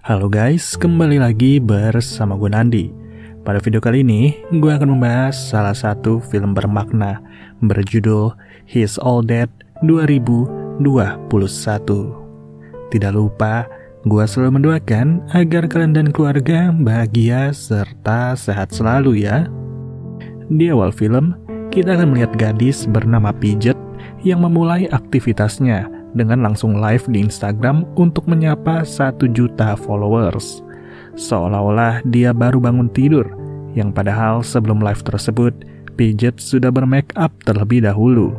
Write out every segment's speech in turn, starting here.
Halo guys, kembali lagi bersama gue Nandi. Pada video kali ini, gue akan membahas salah satu film bermakna berjudul He's All That 2021. Tidak lupa, gue selalu mendoakan agar kalian dan keluarga bahagia serta sehat selalu ya. Di awal film, kita akan melihat gadis bernama Pidget yang memulai aktivitasnya dengan langsung live di Instagram untuk menyapa 1 juta followers. Seolah-olah dia baru bangun tidur, yang padahal sebelum live tersebut, Pidget sudah bermake up terlebih dahulu.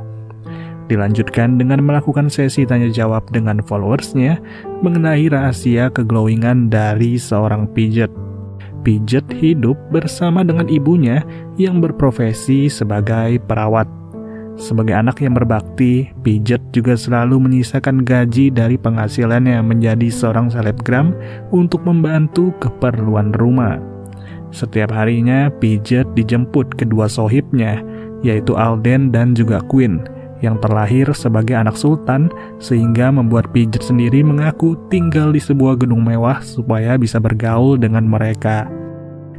Dilanjutkan dengan melakukan sesi tanya jawab dengan followersnya mengenai rahasia keglowingan dari seorang Pidget. Pidget hidup bersama dengan ibunya yang berprofesi sebagai perawat. Sebagai anak yang berbakti, Pidget juga selalu menyisakan gaji dari penghasilannya menjadi seorang selebgram untuk membantu keperluan rumah. Setiap harinya, Pidget dijemput kedua sohibnya, yaitu Alden dan juga Queen, yang terlahir sebagai anak sultan, sehingga membuat Pidget sendiri mengaku tinggal di sebuah gedung mewah supaya bisa bergaul dengan mereka.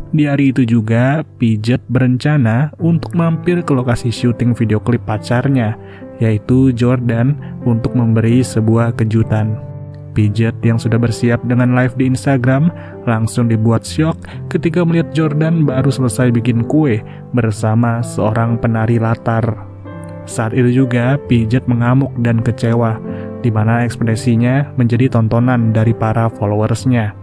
Di hari itu juga, Pidget berencana untuk mampir ke lokasi syuting video klip pacarnya, yaitu Jordan, untuk memberi sebuah kejutan. Pidget yang sudah bersiap dengan live di Instagram langsung dibuat syok ketika melihat Jordan baru selesai bikin kue bersama seorang penari latar. Saat itu juga, Pidget mengamuk dan kecewa, di mana ekspresinya menjadi tontonan dari para followersnya.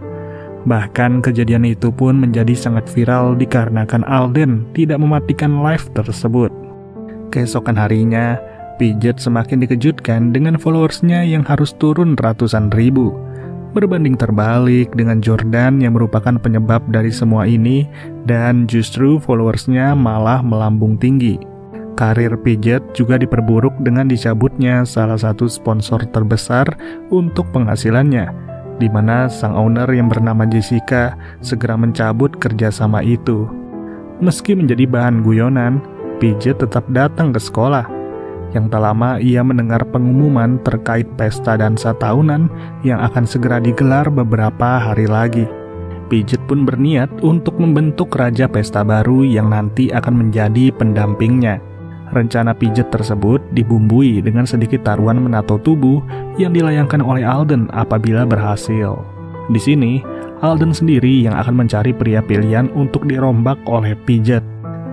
Bahkan kejadian itu pun menjadi sangat viral dikarenakan Alden tidak mematikan live tersebut. Keesokan harinya, Pidget semakin dikejutkan dengan followersnya yang harus turun ratusan ribu. Berbanding terbalik dengan Jordan yang merupakan penyebab dari semua ini, dan justru followersnya malah melambung tinggi. Karir Pidget juga diperburuk dengan dicabutnya salah satu sponsor terbesar untuk penghasilannya, di mana sang owner yang bernama Jessica segera mencabut kerjasama itu. Meski menjadi bahan guyonan, Pidget tetap datang ke sekolah. Yang tak lama ia mendengar pengumuman terkait pesta dansa tahunan yang akan segera digelar beberapa hari lagi. Pidget pun berniat untuk membentuk raja pesta baru yang nanti akan menjadi pendampingnya. Rencana Pidget tersebut dibumbui dengan sedikit taruhan menato tubuh yang dilayangkan oleh Alden apabila berhasil. Di sini, Alden sendiri yang akan mencari pria pilihan untuk dirombak oleh Pidget.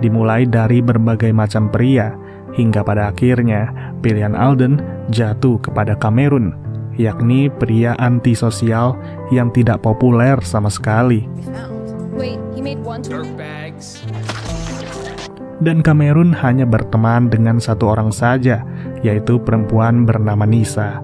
Dimulai dari berbagai macam pria, hingga pada akhirnya pilihan Alden jatuh kepada Cameron, yakni pria antisosial yang tidak populer sama sekali. Dan Cameron hanya berteman dengan satu orang saja, yaitu perempuan bernama Nisa.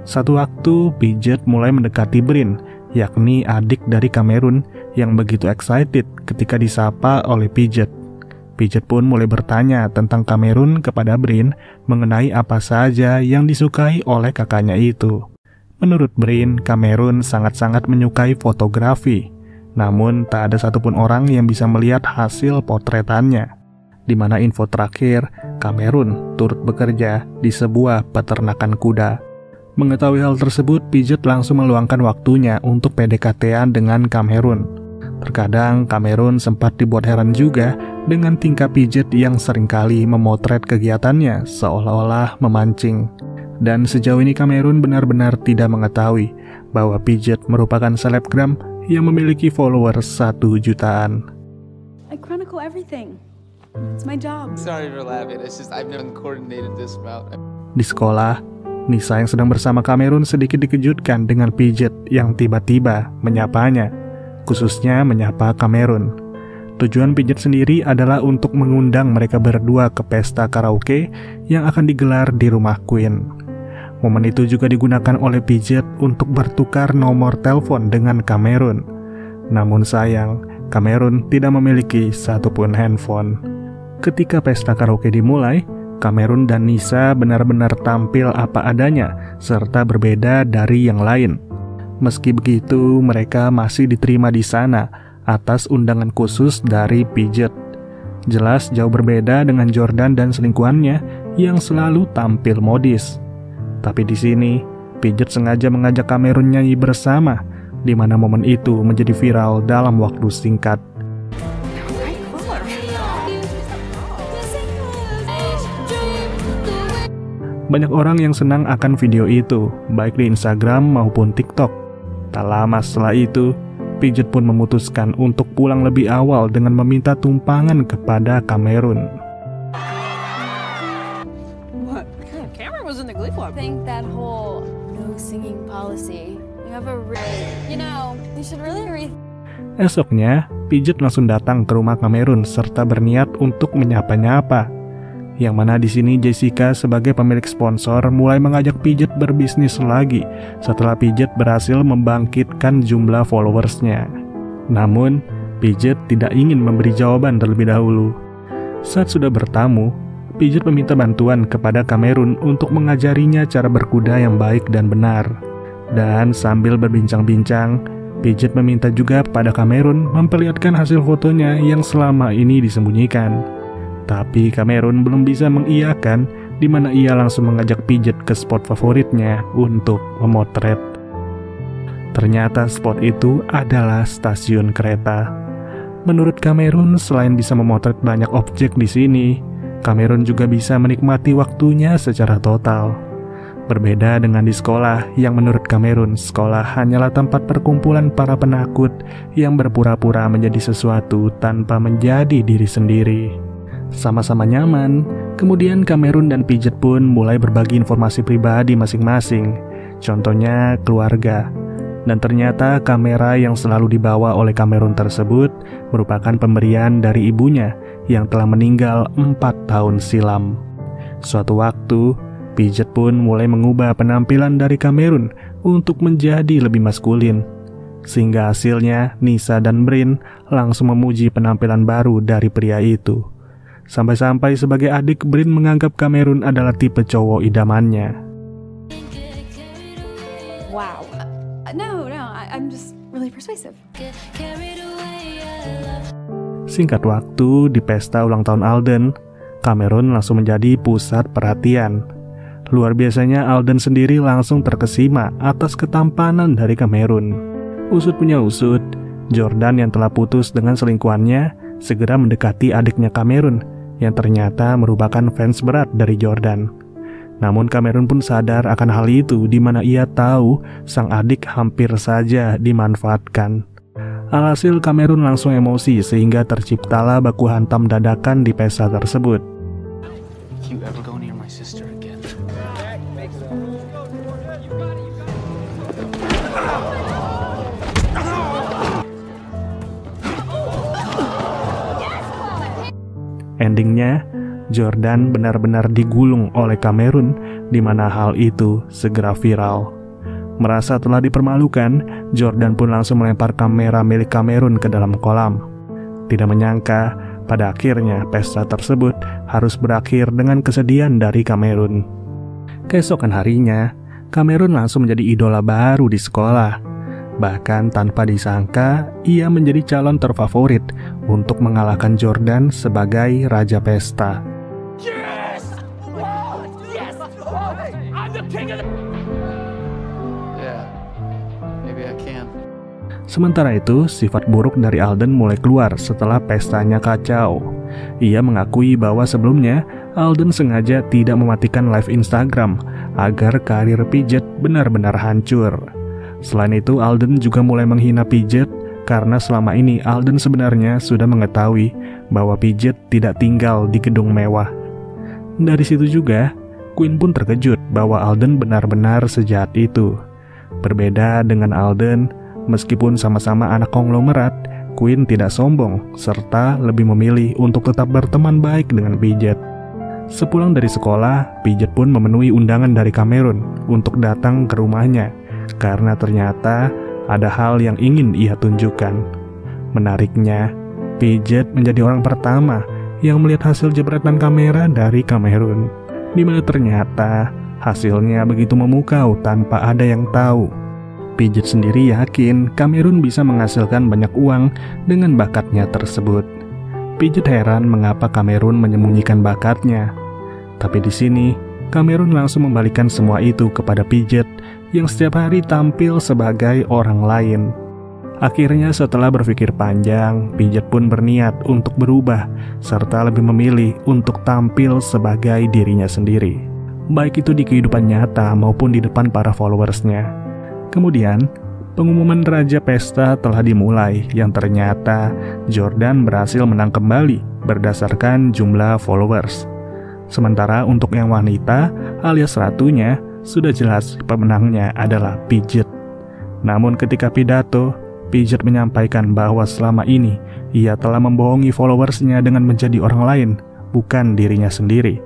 Satu waktu, Pidget mulai mendekati Brin, yakni adik dari Cameron yang begitu excited ketika disapa oleh Pidget. Pidget pun mulai bertanya tentang Cameron kepada Brin mengenai apa saja yang disukai oleh kakaknya itu. Menurut Brin, Cameron sangat-sangat menyukai fotografi, namun tak ada satupun orang yang bisa melihat hasil potretannya. Di mana info terakhir, Cameron turut bekerja di sebuah peternakan kuda. Mengetahui hal tersebut, Pidget langsung meluangkan waktunya untuk PDKT-an dengan Cameron. Terkadang Cameron sempat dibuat heran juga dengan tingkah Pidget yang seringkali memotret kegiatannya seolah-olah memancing. Dan sejauh ini Cameron benar-benar tidak mengetahui bahwa Pidget merupakan selebgram yang memiliki followers 1 jutaan. I chronicle everything. It's my job. Sorry for laughing. It's just I've never coordinated this amount. Di sekolah, Nisa yang sedang bersama Cameron sedikit dikejutkan dengan Pidget yang tiba-tiba menyapanya, khususnya menyapa Cameron. Tujuan Pidget sendiri adalah untuk mengundang mereka berdua ke pesta karaoke yang akan digelar di rumah Queen. Momen itu juga digunakan oleh Pidget untuk bertukar nomor telepon dengan Cameron. Namun sayang, Cameron tidak memiliki satupun handphone. Ketika pesta karaoke dimulai, Cameron dan Nisa benar-benar tampil apa adanya serta berbeda dari yang lain. Meski begitu, mereka masih diterima di sana atas undangan khusus dari Pidgeot. Jelas jauh berbeda dengan Jordan dan selingkuhannya yang selalu tampil modis. Tapi di sini, Pidgeot sengaja mengajak Cameron nyanyi bersama, di mana momen itu menjadi viral dalam waktu singkat. Banyak orang yang senang akan video itu, baik di Instagram maupun TikTok. Tak lama setelah itu, Pidgeot pun memutuskan untuk pulang lebih awal dengan meminta tumpangan kepada Cameron. What? Yeah, Cameron was in the Glee Club. I think that whole no singing policy, you have a you should really Esoknya, Pidgeot langsung datang ke rumah Cameron serta berniat untuk menyapa-nyapa. Yang mana di sini Jessica sebagai pemilik sponsor mulai mengajak Pidgeot berbisnis lagi setelah Pidgeot berhasil membangkitkan jumlah followersnya. Namun, Pidgeot tidak ingin memberi jawaban terlebih dahulu. Saat sudah bertamu, Pidgeot meminta bantuan kepada Cameron untuk mengajarinya cara berkuda yang baik dan benar. Dan sambil berbincang-bincang, Pidgeot meminta juga pada Cameron memperlihatkan hasil fotonya yang selama ini disembunyikan. Tapi Cameron belum bisa mengiyakan, di mana ia langsung mengajak Pidgeot ke spot favoritnya untuk memotret. Ternyata spot itu adalah stasiun kereta. Menurut Cameron, selain bisa memotret banyak objek di sini, Cameron juga bisa menikmati waktunya secara total. Berbeda dengan di sekolah, yang menurut Cameron, sekolah hanyalah tempat perkumpulan para penakut yang berpura-pura menjadi sesuatu tanpa menjadi diri sendiri. Sama-sama nyaman, kemudian Cameron dan Pidgeot pun mulai berbagi informasi pribadi masing-masing, contohnya keluarga. Dan ternyata kamera yang selalu dibawa oleh Cameron tersebut merupakan pemberian dari ibunya yang telah meninggal 4 tahun silam. Suatu waktu, Pidgeot pun mulai mengubah penampilan dari Cameron untuk menjadi lebih maskulin. Sehingga hasilnya Nisa dan Brin langsung memuji penampilan baru dari pria itu. Sampai-sampai sebagai adik, Brin menganggap Cameron adalah tipe cowok idamannya. Wow. No, I'm just really persuasive. Singkat waktu, di pesta ulang tahun Alden, Cameron langsung menjadi pusat perhatian. Luar biasanya Alden sendiri langsung terkesima atas ketampanan dari Cameron. Usut punya usut, Jordan yang telah putus dengan selingkuhannya segera mendekati adiknya Cameron yang ternyata merupakan fans berat dari Jordan. Namun Cameron pun sadar akan hal itu, di mana ia tahu sang adik hampir saja dimanfaatkan. Alhasil Cameron langsung emosi sehingga terciptalah baku hantam dadakan di pesta tersebut. If you ever go near my sister again. Endingnya, Jordan benar-benar digulung oleh Cameron, di mana hal itu segera viral. Merasa telah dipermalukan, Jordan pun langsung melempar kamera milik Cameron ke dalam kolam. Tidak menyangka, pada akhirnya pesta tersebut harus berakhir dengan kesedihan dari Cameron. Keesokan harinya, Cameron langsung menjadi idola baru di sekolah. Bahkan tanpa disangka, ia menjadi calon terfavorit untuk mengalahkan Jordan sebagai raja pesta. Yes! Wow! Yes! I'm the king of the... Yeah, maybe I can. Sementara itu, sifat buruk dari Alden mulai keluar setelah pestanya kacau. Ia mengakui bahwa sebelumnya, Alden sengaja tidak mematikan live Instagram agar karir Pidgeot benar-benar hancur. Selain itu, Alden juga mulai menghina Pidgeot karena selama ini Alden sebenarnya sudah mengetahui bahwa Pidgeot tidak tinggal di gedung mewah. Dari situ juga, Quinn pun terkejut bahwa Alden benar-benar sejahat itu. Berbeda dengan Alden, meskipun sama-sama anak konglomerat, Quinn tidak sombong serta lebih memilih untuk tetap berteman baik dengan Pidgeot. Sepulang dari sekolah, Pidgeot pun memenuhi undangan dari Cameron untuk datang ke rumahnya karena ternyata ada hal yang ingin ia tunjukkan. Menariknya, Pidgeot menjadi orang pertama yang melihat hasil jepretan kamera dari Cameron, di mana ternyata hasilnya begitu memukau tanpa ada yang tahu. Pidget sendiri yakin Cameron bisa menghasilkan banyak uang dengan bakatnya tersebut. Pidget heran mengapa Cameron menyembunyikan bakatnya. Tapi di sini, Cameron langsung membalikan semua itu kepada Pidget yang setiap hari tampil sebagai orang lain. Akhirnya setelah berpikir panjang, Pidget pun berniat untuk berubah serta lebih memilih untuk tampil sebagai dirinya sendiri, baik itu di kehidupan nyata maupun di depan para followersnya. Kemudian, pengumuman Raja Pesta telah dimulai yang ternyata Jordan berhasil menang kembali berdasarkan jumlah followers. Sementara untuk yang wanita alias ratunya, sudah jelas pemenangnya adalah Pidget. Namun ketika pidato, Pidget menyampaikan bahwa selama ini ia telah membohongi followersnya dengan menjadi orang lain, bukan dirinya sendiri.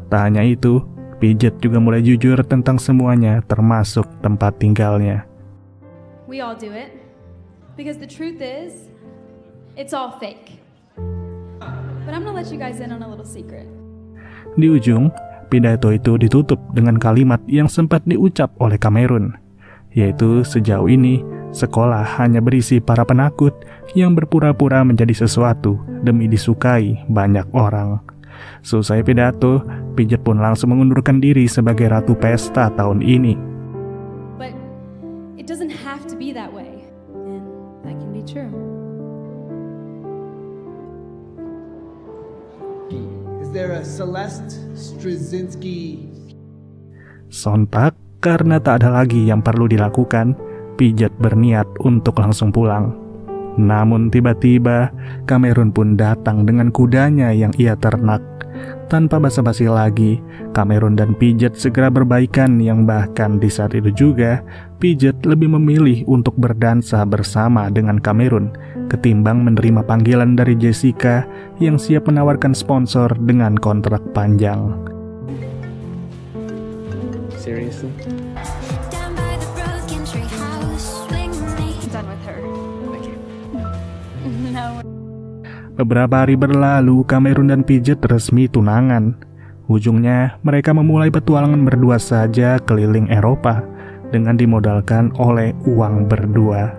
Tak hanya itu, Pidget juga mulai jujur tentang semuanya, termasuk tempat tinggalnya. We all do it. Because the truth is, it's all fake. But I'm gonna let you guys in on a little secret. Di ujung, pidato itu ditutup dengan kalimat yang sempat diucap oleh Cameron, yaitu sejauh ini, sekolah hanya berisi para penakut yang berpura-pura menjadi sesuatu demi disukai banyak orang. Selesai pidato, Pidget pun langsung mengundurkan diri sebagai Ratu Pesta tahun ini. But it doesn't have to be that way. And that can be true. Is there a Celeste Straczynski? Sontak, karena tak ada lagi yang perlu dilakukan, Pidget berniat untuk langsung pulang. Namun tiba-tiba, Cameron pun datang dengan kudanya yang ia ternak. Tanpa basa-basi lagi, Cameron dan Pidget segera berbaikan yang bahkan di saat itu juga, Pidget lebih memilih untuk berdansa bersama dengan Cameron ketimbang menerima panggilan dari Jessica yang siap menawarkan sponsor dengan kontrak panjang. Seriously? Beberapa hari berlalu, Cameron dan Pidget resmi tunangan. Ujungnya, mereka memulai petualangan berdua saja keliling Eropa dengan dimodalkan oleh uang berdua.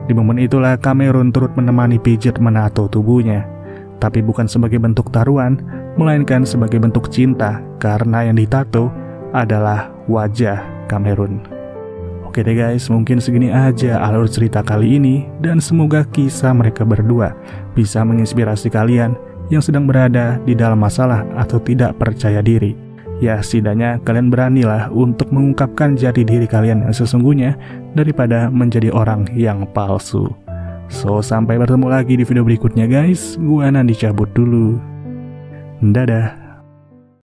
Di momen itulah Cameron turut menemani Pidget menato tubuhnya, tapi bukan sebagai bentuk taruhan, melainkan sebagai bentuk cinta karena yang ditato adalah wajah Cameron. Oke deh guys, mungkin segini aja alur cerita kali ini, dan semoga kisah mereka berdua bisa menginspirasi kalian yang sedang berada di dalam masalah atau tidak percaya diri. Ya, setidaknya kalian beranilah untuk mengungkapkan jati diri kalian yang sesungguhnya daripada menjadi orang yang palsu. So, sampai bertemu lagi di video berikutnya guys. Gua Nandi cabut dulu. Dadah.